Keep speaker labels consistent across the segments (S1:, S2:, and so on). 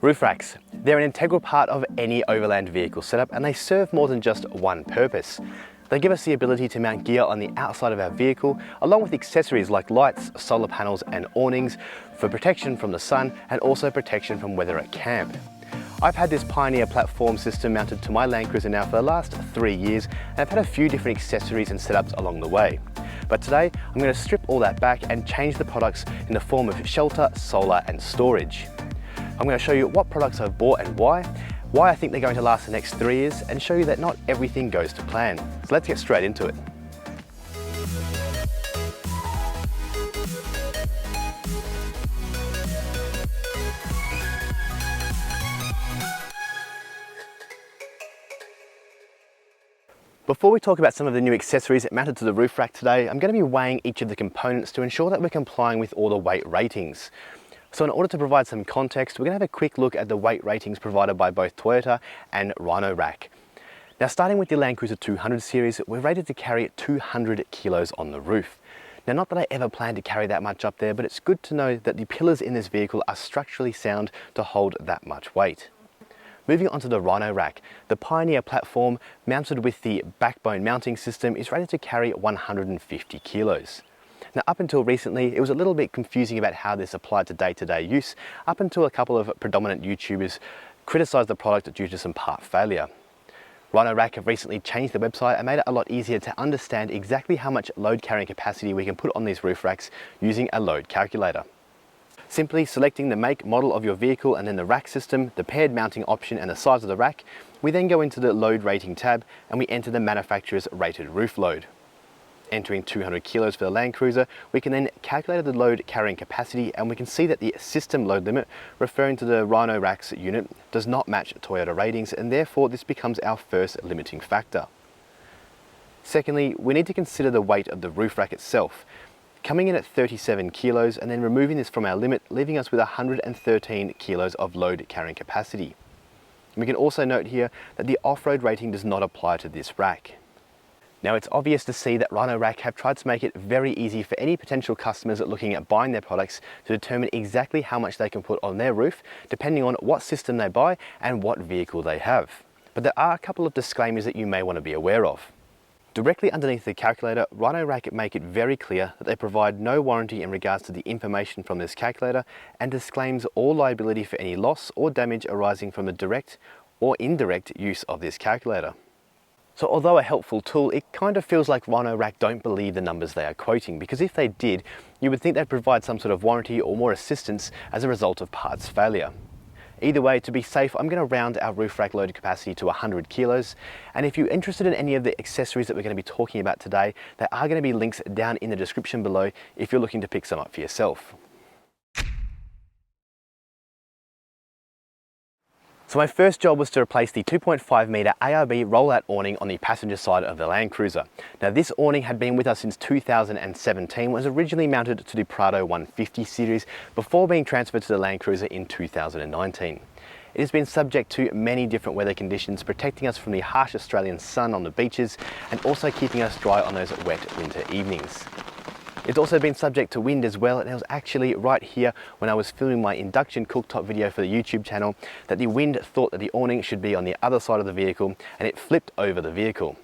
S1: Roof racks. They're an integral part of any overland vehicle setup, and they serve more than just one purpose. They give us the ability to mount gear on the outside of our vehicle, along with accessories like lights, solar panels and awnings for protection from the sun and also protection from weather at camp. I've had this Pioneer platform system mounted to my Land Cruiser now for the last 3 years, and I've had a few different accessories and setups along the way. But today, I'm going to strip all that back and change the products in the form of shelter, solar and storage. I'm going to show you what products I've bought and why I think they're going to last the next 3 years, and show you that not everything goes to plan. So let's get straight into it. Before we talk about some of the new accessories mounted to the roof rack today, I'm going to be weighing each of the components to ensure that we're complying with all the weight ratings. So in order to provide some context, we're going to have a quick look at the weight ratings provided by both Toyota and Rhino Rack. Now, starting with the Land Cruiser 200 series, we're rated to carry 200 kilos on the roof. Now, not that I ever planned to carry that much up there, but it's good to know that the pillars in this vehicle are structurally sound to hold that much weight. Moving on to the Rhino Rack, the Pioneer platform mounted with the backbone mounting system is rated to carry 150 kilos. Now, up until recently, it was a little bit confusing about how this applied to day-to-day use, up until a couple of predominant YouTubers criticised the product due to some part failure. Rhino Rack have recently changed the website and made it a lot easier to understand exactly how much load carrying capacity we can put on these roof racks using a load calculator. Simply selecting the make, model of your vehicle and then the rack system, the paired mounting option and the size of the rack, we then go into the load rating tab and we enter the manufacturer's rated roof load. Entering 200 kilos for the Land Cruiser, we can then calculate the load carrying capacity, and we can see that the system load limit, referring to the Rhino Rack's unit, does not match Toyota ratings, and therefore this becomes our first limiting factor. Secondly, we need to consider the weight of the roof rack itself, coming in at 37 kilos and then removing this from our limit, leaving us with 113 kilos of load carrying capacity. And we can also note here that the off-road rating does not apply to this rack. Now, it's obvious to see that Rhino Rack have tried to make it very easy for any potential customers looking at buying their products to determine exactly how much they can put on their roof, depending on what system they buy and what vehicle they have. But there are a couple of disclaimers that you may want to be aware of. Directly underneath the calculator, Rhino Rack make it very clear that they provide no warranty in regards to the information from this calculator, and disclaims all liability for any loss or damage arising from the direct or indirect use of this calculator. So although a helpful tool, it kind of feels like Rhino Rack don't believe the numbers they are quoting, because if they did, you would think they'd provide some sort of warranty or more assistance as a result of parts failure. Either way, to be safe, I'm going to round our roof rack loaded capacity to 100 kilos. And if you're interested in any of the accessories that we're going to be talking about today, there are going to be links down in the description below if you're looking to pick some up for yourself. So my first job was to replace the 2.5 metre ARB rollout awning on the passenger side of the Land Cruiser. Now, this awning had been with us since 2017, was originally mounted to the Prado 150 series before being transferred to the Land Cruiser in 2019. It has been subject to many different weather conditions, protecting us from the harsh Australian sun on the beaches and also keeping us dry on those wet winter evenings. It's also been subject to wind as well, and it was actually right here when I was filming my induction cooktop video for the YouTube channel that the wind thought that the awning should be on the other side of the vehicle, and it flipped over the vehicle.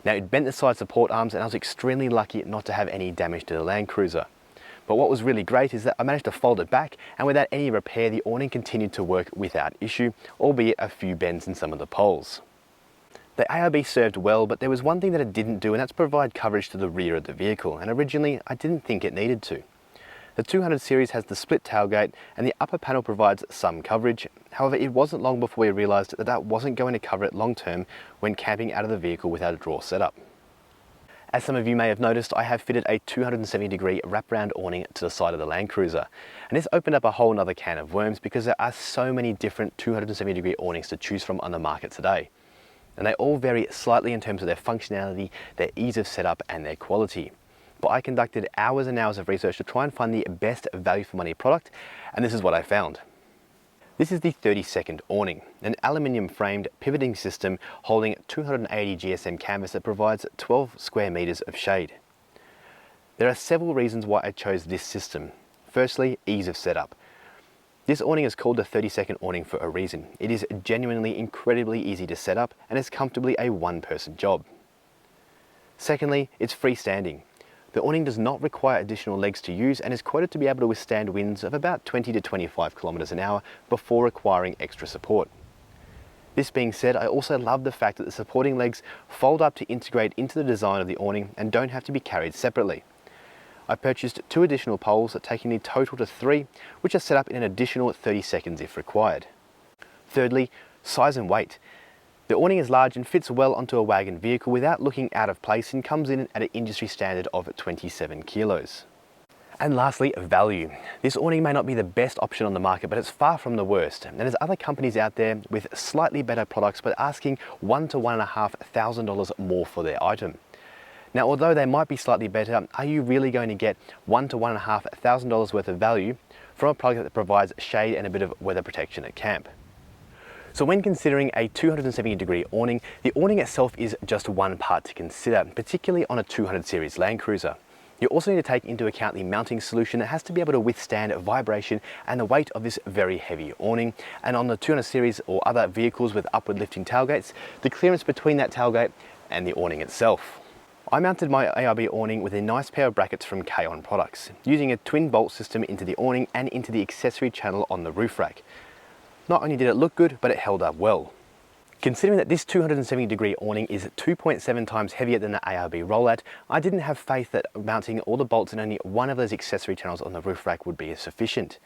S1: Now, it bent the side support arms, and I was extremely lucky not to have any damage to the Land Cruiser. But what was really great is that I managed to fold it back, and without any repair, the awning continued to work without issue, albeit a few bends in some of the poles. The ARB served well, but there was one thing that it didn't do, and that's provide coverage to the rear of the vehicle, and originally I didn't think it needed to. The 200 series has the split tailgate, and the upper panel provides some coverage. However, it wasn't long before we realised that that wasn't going to cover it long term when camping out of the vehicle without a drawer setup. As some of you may have noticed, I have fitted a 270-degree wraparound awning to the side of the Land Cruiser. And this opened up a whole nother can of worms, because there are so many different 270-degree awnings to choose from on the market today. And they all vary slightly in terms of their functionality, their ease of setup and their quality. But I conducted hours and hours of research to try and find the best value for money product, and this is what I found. This is the 32nd awning, an aluminium framed pivoting system holding 280 GSM canvas that provides 12 square meters of shade. There are several reasons why I chose this system. Firstly, ease of setup. This awning is called the 30-second awning for a reason. It is genuinely incredibly easy to set up and is comfortably a one-person job. Secondly, it's freestanding. The awning does not require additional legs to use and is quoted to be able to withstand winds of about 20 to 25 kilometers an hour before requiring extra support. This being said, I also love the fact that the supporting legs fold up to integrate into the design of the awning and don't have to be carried separately. I purchased 2 additional poles, taking the total to 3, which are set up in an additional 30 seconds if required. Thirdly, size and weight. The awning is large and fits well onto a wagon vehicle without looking out of place and comes in at an industry standard of 27 kilos. And lastly, value. This awning may not be the best option on the market, but it's far from the worst. And there's other companies out there with slightly better products, but asking $1,000 to $1,500 more for their item. Now, although they might be slightly better, are you really going to get $1,000 to $1,500 worth of value from a product that provides shade and a bit of weather protection at camp? So when considering a 270-degree awning, the awning itself is just one part to consider, particularly on a 200 series Land Cruiser. You also need to take into account the mounting solution that has to be able to withstand vibration and the weight of this very heavy awning. And on the 200 series or other vehicles with upward lifting tailgates, the clearance between that tailgate and the awning itself. I mounted my ARB awning with a nice pair of brackets from K-On products, using a twin bolt system into the awning and into the accessory channel on the roof rack. Not only did it look good, but it held up well. Considering that this 270-degree awning is 2.7 times heavier than the ARB rollout, I didn't have faith that mounting all the bolts in only one of those accessory channels on the roof rack would be sufficient.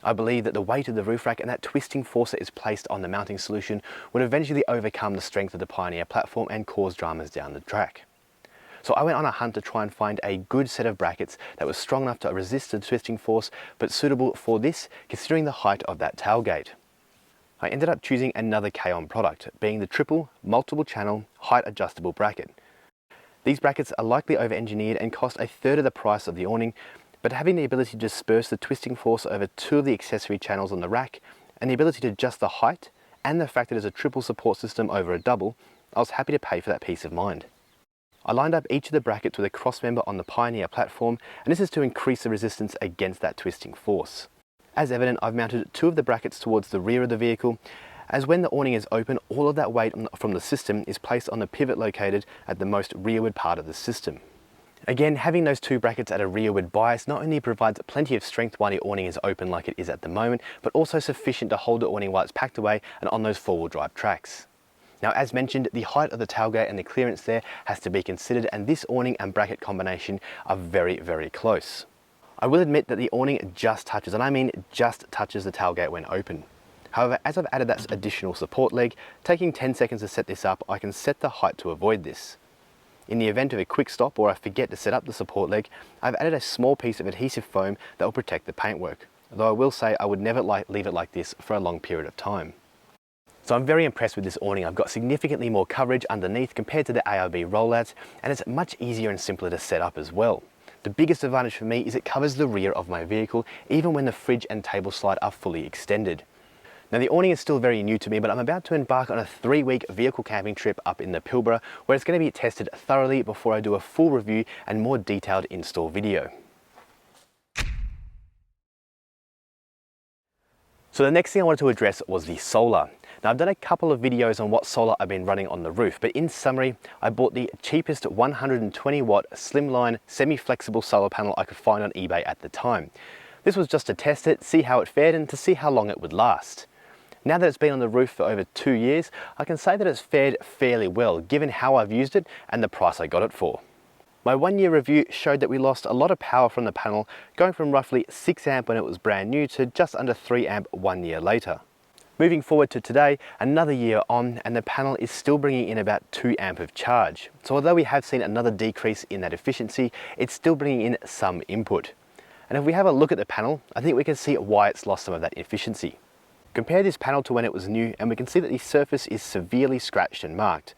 S1: I believe that the weight of the roof rack and that twisting force that is placed on the mounting solution would eventually overcome the strength of the Pioneer platform and cause dramas down the track. So I went on a hunt to try and find a good set of brackets that was strong enough to resist the twisting force, but suitable for this, considering the height of that tailgate. I ended up choosing another K-On product, being the triple multiple channel height adjustable bracket. These brackets are likely over-engineered and cost a third of the price of the awning, but having the ability to disperse the twisting force over 2 of the accessory channels on the rack, and the ability to adjust the height, and the fact that it's a triple support system over a double, I was happy to pay for that peace of mind. I lined up each of the brackets with a cross member on the Pioneer platform, and this is to increase the resistance against that twisting force. As evident, I've mounted 2 of the brackets towards the rear of the vehicle, as when the awning is open, all of that weight from the system is placed on the pivot located at the most rearward part of the system. Again, having those 2 brackets at a rearward bias not only provides plenty of strength while the awning is open like it is at the moment, but also sufficient to hold the awning while it's packed away and on those 4-wheel drive tracks. Now, as mentioned, the height of the tailgate and the clearance there has to be considered, and this awning and bracket combination are very, very close. I will admit that the awning just touches, and I mean just touches the tailgate when open. However, as I've added that additional support leg, taking 10 seconds to set this up, I can set the height to avoid this. In the event of a quick stop or I forget to set up the support leg, I've added a small piece of adhesive foam that will protect the paintwork, though I will say I would never leave it like this for a long period of time. So I'm very impressed with this awning. I've got significantly more coverage underneath compared to the ARB rollouts, and it's much easier and simpler to set up as well. The biggest advantage for me is it covers the rear of my vehicle, even when the fridge and table slide are fully extended. Now, the awning is still very new to me, but I'm about to embark on a 3-week vehicle camping trip up in the Pilbara, where it's going to be tested thoroughly before I do a full review and more detailed install video. So the next thing I wanted to address was the solar. Now, I've done a couple of videos on what solar I've been running on the roof, but in summary, I bought the cheapest 120 watt slimline semi-flexible solar panel I could find on eBay at the time. This was just to test it, see how it fared, and to see how long it would last. Now that it's been on the roof for over 2 years, I can say that it's fared fairly well, given how I've used it and the price I got it for. My 1-year review showed that we lost a lot of power from the panel, going from roughly 6 amp when it was brand new to just under 3 amp 1 year later. Moving forward to today, another year on, and the panel is still bringing in about 2 amp of charge. So although we have seen another decrease in that efficiency, it's still bringing in some input. And if we have a look at the panel, I think we can see why it's lost some of that efficiency. Compare this panel to when it was new, and we can see that the surface is severely scratched and marked.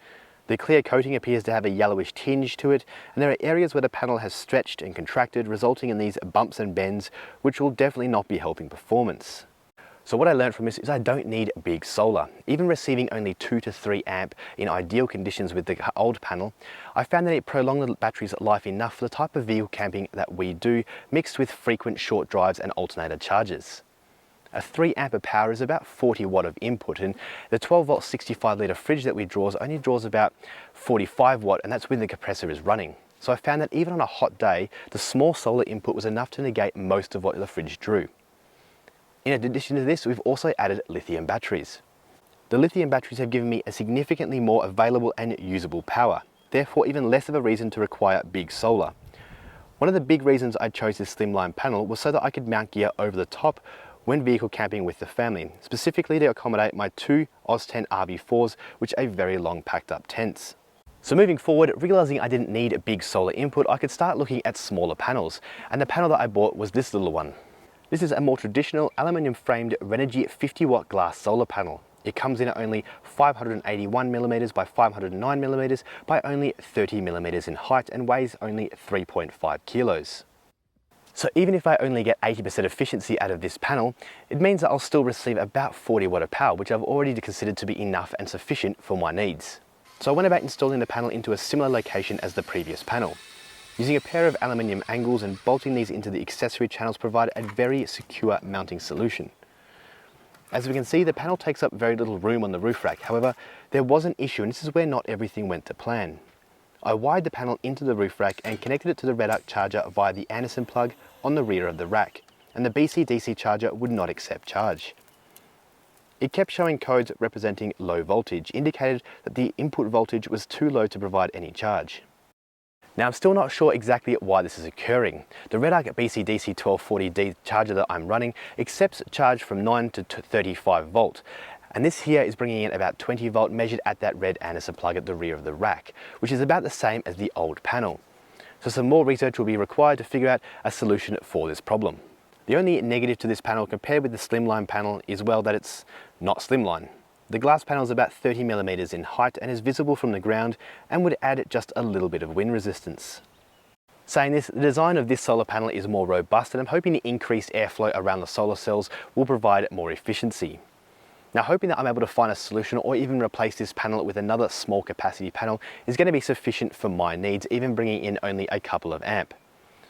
S1: The clear coating appears to have a yellowish tinge to it, and there are areas where the panel has stretched and contracted, resulting in these bumps and bends, which will definitely not be helping performance. So what I learned from this is I don't need big solar. Even receiving only 2 to 3 amp in ideal conditions with the old panel, I found that it prolonged the battery's life enough for the type of vehicle camping that we do, mixed with frequent short drives and alternator charges. A 3 amp of power is about 40 watt of input, and the 12 volt 65 litre fridge that we draws only draws about 45 watt, and that's when the compressor is running. So I found that even on a hot day, the small solar input was enough to negate most of what the fridge drew. In addition to this, we've also added lithium batteries. The lithium batteries have given me a significantly more available and usable power, therefore even less of a reason to require big solar. One of the big reasons I chose this slimline panel was so that I could mount gear over the top when vehicle camping with the family, specifically to accommodate my 2 Oz10 RB4s, which are very long packed up tents. So moving forward, realizing I didn't need a big solar input, I could start looking at smaller panels, and the panel that I bought was this little one. This is a more traditional aluminium framed Renogy 50 watt glass solar panel. It comes in at only 581mm by 509mm by only 30mm in height and weighs only 3.5 kilos. So even if I only get 80% efficiency out of this panel, it means that I'll still receive about 40 watt of power, which I've already considered to be enough and sufficient for my needs. So I went about installing the panel into a similar location as the previous panel. Using a pair of aluminium angles and bolting these into the accessory channels provided a very secure mounting solution. As we can see, the panel takes up very little room on the roof rack. However, there was an issue, and this is where not everything went to plan. I wired the panel into the roof rack and connected it to the red arc charger via the Anderson plug on the rear of the rack, and the BC-DC charger would not accept charge. It kept showing codes representing low voltage, indicated that the input voltage was too low to provide any charge. Now I'm still not sure exactly why this is occurring. The red arc BC-DC 1240D charger that I'm running accepts charge from 9 to 35 volt. And this here is bringing in about 20 volt measured at that red Anderson plug at the rear of the rack, which is about the same as the old panel. So some more research will be required to figure out a solution for this problem. The only negative to this panel compared with the slimline panel is, well, that it's not slimline. The glass panel is about 30mm in height and is visible from the ground and would add just a little bit of wind resistance. Saying this, the design of this solar panel is more robust, and I'm hoping the increased airflow around the solar cells will provide more efficiency. Now, hoping that I'm able to find a solution or even replace this panel with another small capacity panel is going to be sufficient for my needs, even bringing in only a couple of amp.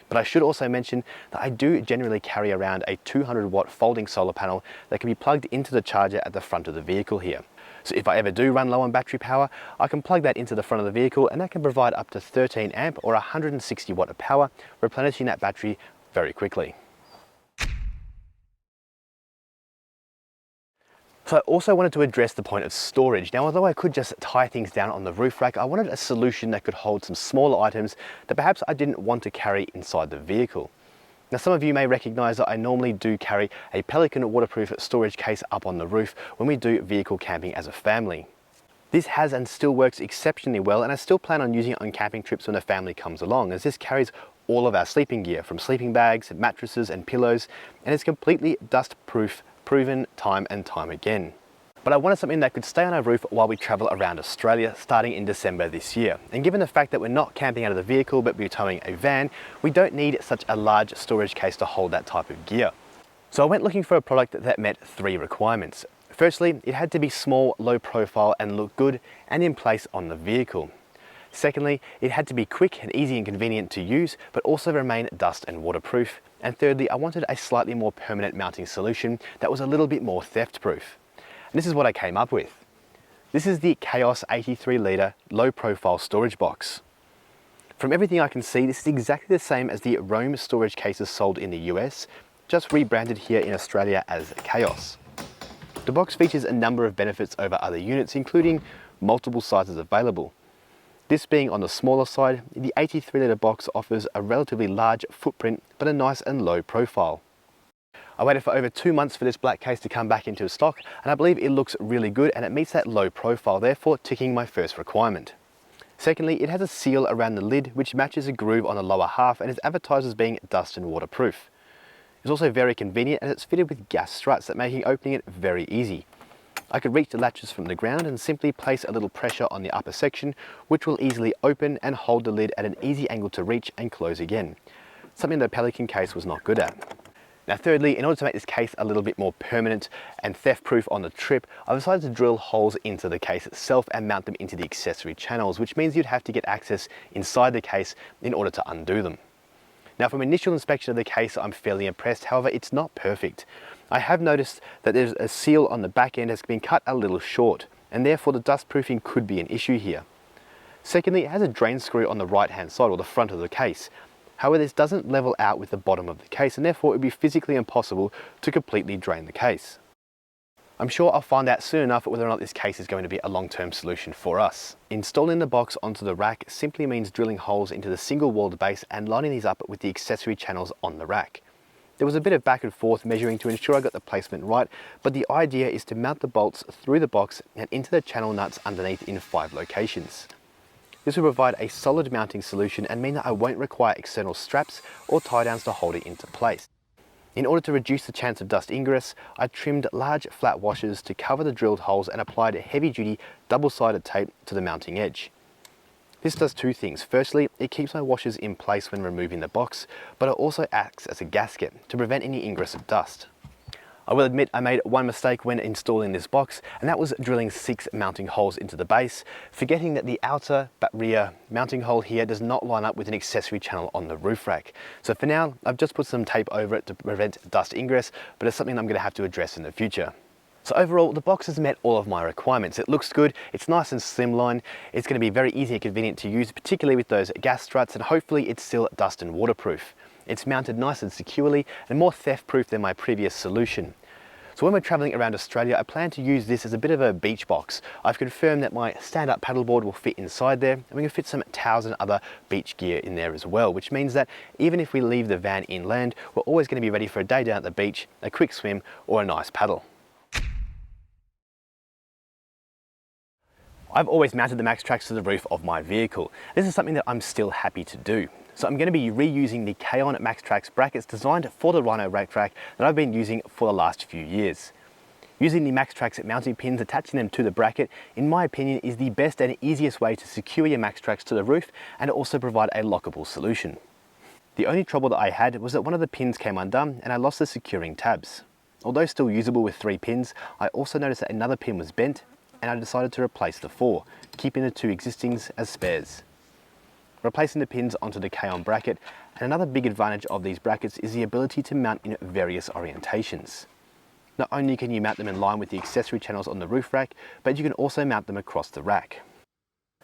S1: But I should also mention that I do generally carry around a 200 watt folding solar panel that can be plugged into the charger at the front of the vehicle here. So if I ever do run low on battery power, I can plug that into the front of the vehicle, and that can provide up to 13 amp or 160 watt of power, replenishing that battery very quickly. So I also wanted to address the point of storage. Now, although I could just tie things down on the roof rack, I wanted a solution that could hold some smaller items that perhaps I didn't want to carry inside the vehicle. Now, some of you may recognize that I normally do carry a Pelican waterproof storage case up on the roof when we do vehicle camping as a family. This has and still works exceptionally well, and I still plan on using it on camping trips when the family comes along, as this carries all of our sleeping gear, from sleeping bags, mattresses and pillows, and is completely dust proof, proven time and time again. But I wanted something that could stay on our roof while we travel around Australia starting in December this year. And given the fact that we're not camping out of the vehicle but we're towing a van, we don't need such a large storage case to hold that type of gear. So I went looking for a product that met 3 requirements. Firstly, it had to be small, low profile and look good and in place on the vehicle. Secondly, it had to be quick and easy and convenient to use, but also remain dust and waterproof. And thirdly, I wanted a slightly more permanent mounting solution that was a little bit more theft proof. And this is what I came up with. This is the Chaos 83 litre low profile storage box. From everything I can see, this is exactly the same as the Roam storage cases sold in the US, just rebranded here in Australia as Chaos. The box features a number of benefits over other units, including multiple sizes available. This being on the smaller side, the 83 litre box offers a relatively large footprint but a nice and low profile. I waited for over 2 months for this black case to come back into stock, and I believe it looks really good and it meets that low profile, therefore ticking my first requirement. Secondly, it has a seal around the lid which matches a groove on the lower half and is advertised as being dust and waterproof. It's also very convenient and it's fitted with gas struts that making opening it very easy. I could reach the latches from the ground and simply place a little pressure on the upper section, which will easily open and hold the lid at an easy angle to reach and close again, something the Pelican case was not good at. Now thirdly, in order to make this case a little bit more permanent and theft proof on the trip, I've decided to drill holes into the case itself and mount them into the accessory channels, which means you'd have to get access inside the case in order to undo them. Now from initial inspection of the case, I'm fairly impressed. However, it's not perfect. I have noticed that there's a seal on the back end has been cut a little short, and therefore the dust proofing could be an issue here. Secondly, it has a drain screw on the right hand side, or the front of the case. However, this doesn't level out with the bottom of the case, and therefore it would be physically impossible to completely drain the case. I'm sure I'll find out soon enough whether or not this case is going to be a long-term solution for us. Installing the box onto the rack simply means drilling holes into the single walled base and lining these up with the accessory channels on the rack. There was a bit of back and forth measuring to ensure I got the placement right, but the idea is to mount the bolts through the box and into the channel nuts underneath in 5 locations. This will provide a solid mounting solution and mean that I won't require external straps or tie downs to hold it into place. In order to reduce the chance of dust ingress, I trimmed large flat washers to cover the drilled holes and applied a heavy duty double-sided tape to the mounting edge. This does 2 things. Firstly, it keeps my washers in place when removing the box, but it also acts as a gasket to prevent any ingress of dust. I will admit I made one mistake when installing this box, and that was drilling 6 mounting holes into the base, forgetting that the outer but rear mounting hole here does not line up with an accessory channel on the roof rack. So for now, I've just put some tape over it to prevent dust ingress, but it's something I'm going to have to address in the future. So overall, the box has met all of my requirements. It looks good, it's nice and slimline, it's going to be very easy and convenient to use, particularly with those gas struts, and hopefully it's still dust and waterproof. It's mounted nice and securely and more theft proof than my previous solution. So when we're traveling around Australia, I plan to use this as a bit of a beach box. I've confirmed that my stand-up paddleboard will fit inside there, and we can fit some towels and other beach gear in there as well, which means that even if we leave the van inland, we're always going to be ready for a day down at the beach, a quick swim, or a nice paddle. I've always mounted the MaxTrax to the roof of my vehicle. This is something that I'm still happy to do. So I'm going to be reusing the K-On MaxTrax brackets designed for the Rhino Rack that I've been using for the last few years. Using the MaxTrax mounting pins, attaching them to the bracket, in my opinion, is the best and easiest way to secure your MaxTrax to the roof and also provide a lockable solution. The only trouble that I had was that one of the pins came undone and I lost the securing tabs. Although still usable with 3 pins, I also noticed that another pin was bent, and I decided to replace the 4, keeping the 2 existings as spares. Replacing the pins onto the K-On bracket, and another big advantage of these brackets is the ability to mount in various orientations. Not only can you mount them in line with the accessory channels on the roof rack, but you can also mount them across the rack.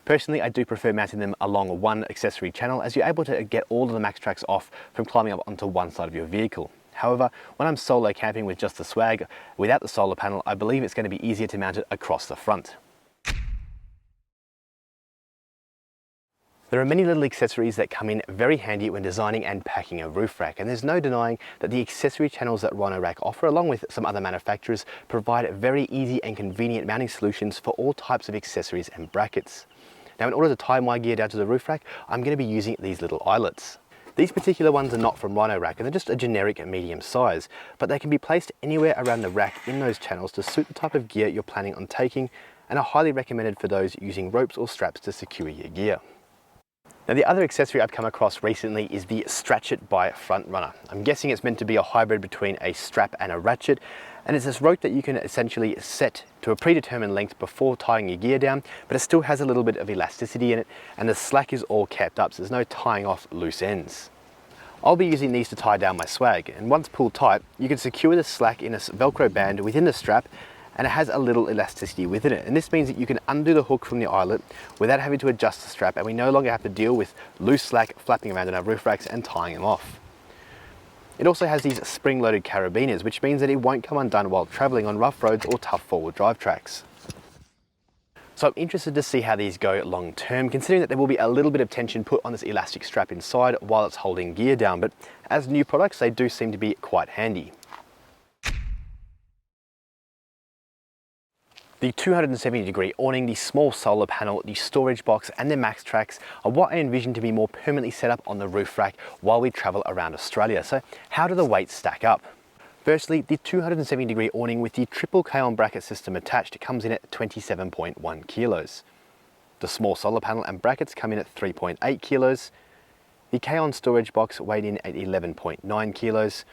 S1: Personally, I do prefer mounting them along one accessory channel, as you're able to get all of the MaxTrax off from climbing up onto one side of your vehicle. However, when I'm solo camping with just the swag, without the solar panel, I believe it's going to be easier to mount it across the front. There are many little accessories that come in very handy when designing and packing a roof rack, and there's no denying that the accessory channels that Rhino Rack offer, along with some other manufacturers, provide very easy and convenient mounting solutions for all types of accessories and brackets. Now, in order to tie my gear down to the roof rack, I'm going to be using these little eyelets. These particular ones are not from Rhino Rack, and they're just a generic medium size, but they can be placed anywhere around the rack in those channels to suit the type of gear you're planning on taking, and are highly recommended for those using ropes or straps to secure your gear. Now, the other accessory I've come across recently is the Stratchet by Frontrunner. I'm guessing it's meant to be a hybrid between a strap and a ratchet, and it's this rope that you can essentially set to a predetermined length before tying your gear down, but it still has a little bit of elasticity in it, and the slack is all kept up, so there's no tying off loose ends. I'll be using these to tie down my swag, and once pulled tight, you can secure the slack in a Velcro band within the strap, and it has a little elasticity within it. And this means that you can undo the hook from the eyelet without having to adjust the strap, and we no longer have to deal with loose slack flapping around in our roof racks and tying them off. It also has these spring-loaded carabiners, which means that it won't come undone while traveling on rough roads or tough four-wheel drive tracks. So I'm interested to see how these go long term, considering that there will be a little bit of tension put on this elastic strap inside while it's holding gear down, but as new products, they do seem to be quite handy. The 270-degree awning, the small solar panel, the storage box, and the MaxTrax are what I envision to be more permanently set up on the roof rack while we travel around Australia. So how do the weights stack up? Firstly, the 270-degree awning with the triple K-On bracket system attached comes in at 27.1 kilos. The small solar panel and brackets come in at 3.8 kilos. The K-On storage box weighed in at 11.9 kilos.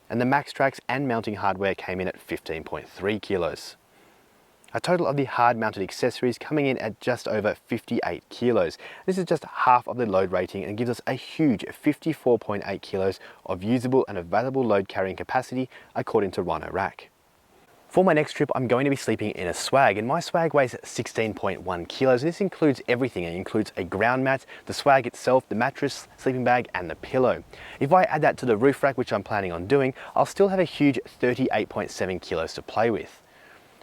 S1: And the MaxTrax and mounting hardware came in at 15.3 kilos. A total of the hard mounted accessories coming in at just over 58 kilos. This is just half of the load rating and gives us a huge 54.8 kilos of usable and available load carrying capacity according to Rhino Rack. For my next trip, I'm going to be sleeping in a swag, and my swag weighs 16.1 kilos. This includes everything. It includes a ground mat, the swag itself, the mattress, sleeping bag, and the pillow. If I add that to the roof rack, which I'm planning on doing, I'll still have a huge 38.7 kilos to play with.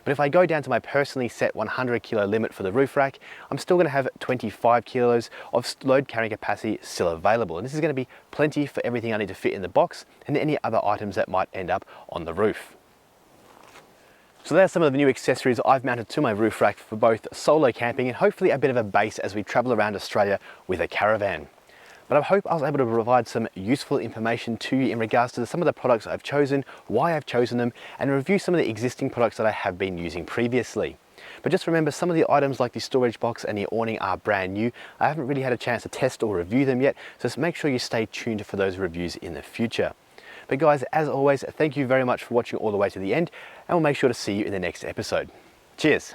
S1: But if I go down to my personally set 100 kilo limit for the roof rack, I'm still going to have 25 kilos of load carrying capacity still available. And this is going to be plenty for everything I need to fit in the box and any other items that might end up on the roof. So there's some of the new accessories I've mounted to my roof rack for both solo camping and hopefully a bit of a base as we travel around Australia with a caravan. But I hope I was able to provide some useful information to you in regards to some of the products I've chosen, why I've chosen them, and review some of the existing products that I have been using previously. But just remember, some of the items like the storage box and the awning are brand new. I haven't really had a chance to test or review them yet, so just make sure you stay tuned for those reviews in the future. But guys, as always, thank you very much for watching all the way to the end, and we'll make sure to see you in the next episode. Cheers.